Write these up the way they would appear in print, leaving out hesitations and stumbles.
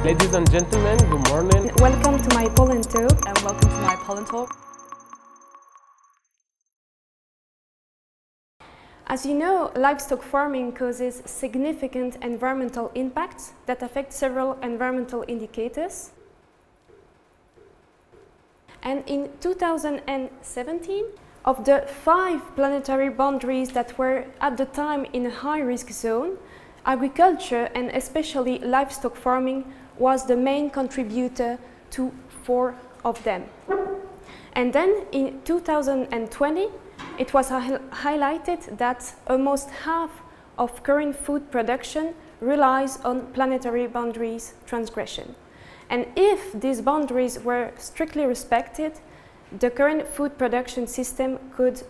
Ladies and gentlemen, good morning. Welcome to my Pollen Talk. And welcome to my Pollen Talk. As you know, livestock farming causes significant environmental impacts that affect several environmental indicators. And in 2017, of the 5 planetary boundaries that were at the time in a high-risk zone, agriculture and especially livestock farming was the main contributor to 4 of them. And then in 2020, it was highlighted that almost half of current food production relies on planetary boundaries transgression. And if these boundaries were strictly respected, the current food production system could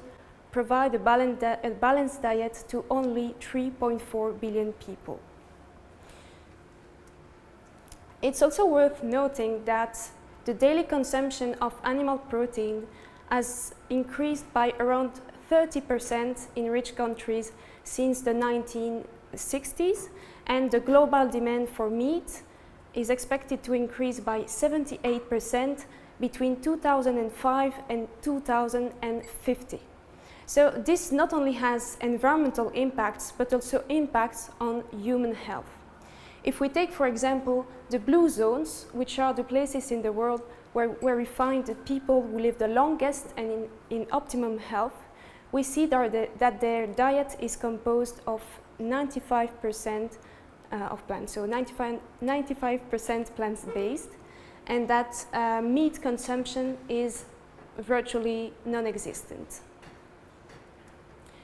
provide a balanced diet to only 3.4 billion people. It's also worth noting that the daily consumption of animal protein has increased by around 30% in rich countries since the 1960s, and the global demand for meat is expected to increase by 78% between 2005 and 2050. So this not only has environmental impacts, but also impacts on human health. If we take, for example, the blue zones, which are the places in the world where we find the people who live the longest and in optimum health, we see that their diet is composed of 95% of plants, so 95% plant-based, and that meat consumption is virtually non-existent.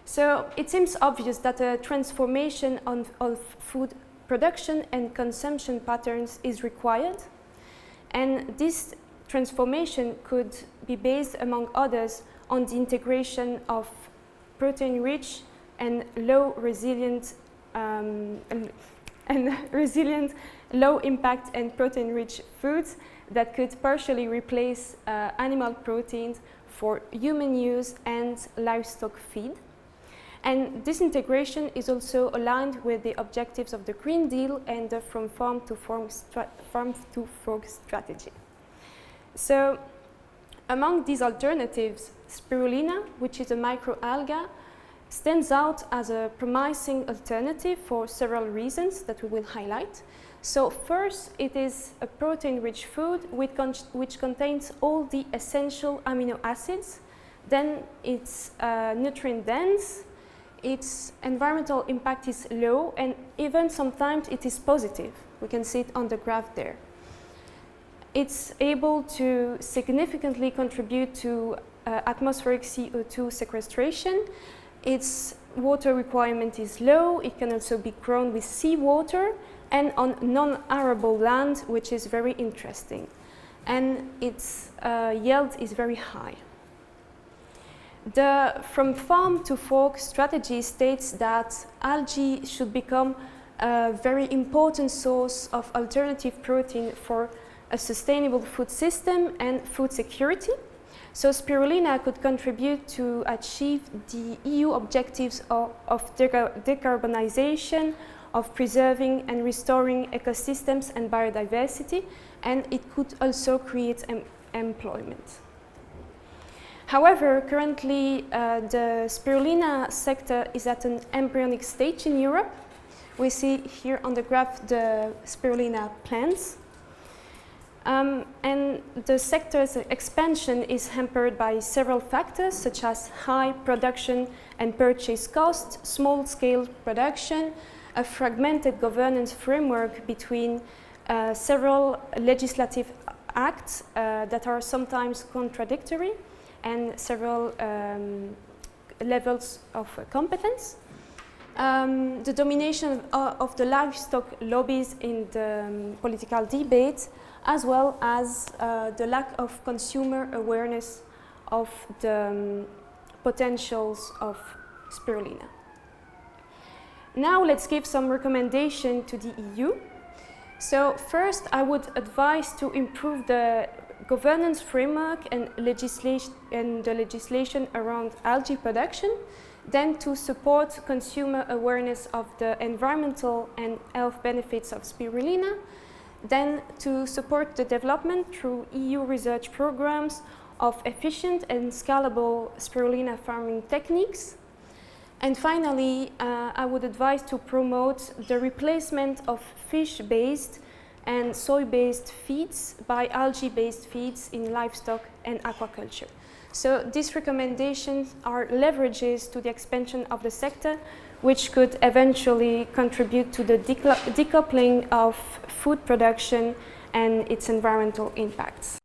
So it seems obvious that a transformation of food production and consumption patterns is required, and this transformation could be based, among others, on the integration of protein-rich and low-resilient low-impact and protein-rich foods that could partially replace animal proteins for human use and livestock feed. And this integration is also aligned with the objectives of the Green Deal and the From Farm to Fork strategy. So, among these alternatives, spirulina, which is a microalga, stands out as a promising alternative for several reasons that we will highlight. So first, it is a protein-rich food which contains all the essential amino acids. Then it's nutrient-dense, its environmental impact is low, and even sometimes it is positive. We can see it on the graph there. It's able to significantly contribute to atmospheric CO2 sequestration. Its water requirement is low. It can also be grown with seawater and on non-arable land, which is very interesting. And its yield is very high. The From Farm to Fork strategy states that algae should become a very important source of alternative protein for a sustainable food system and food security. So spirulina could contribute to achieve the EU objectives of decarbonization, of preserving and restoring ecosystems and biodiversity, and it could also create employment. However, currently the spirulina sector is at an embryonic stage in Europe. We see here on the graph the spirulina plants. And the sector's expansion is hampered by several factors, such as high production and purchase costs, small-scale production, a fragmented governance framework between several legislative acts that are sometimes contradictory, and several levels of competence. The domination of the livestock lobbies in the political debate, as well as the lack of consumer awareness of the potentials of spirulina. Now let's give some recommendation to the EU. So first, I would advise to improve the governance framework and the legislation around algae production, then to support consumer awareness of the environmental and health benefits of spirulina, Then to support the development through EU research programs of efficient and scalable spirulina farming techniques. And finally, I would advise to promote the replacement of fish-based and soy-based feeds by algae-based feeds in livestock and aquaculture. So these recommendations are leverages to the expansion of the sector, which could eventually contribute to the decoupling of food production and its environmental impacts.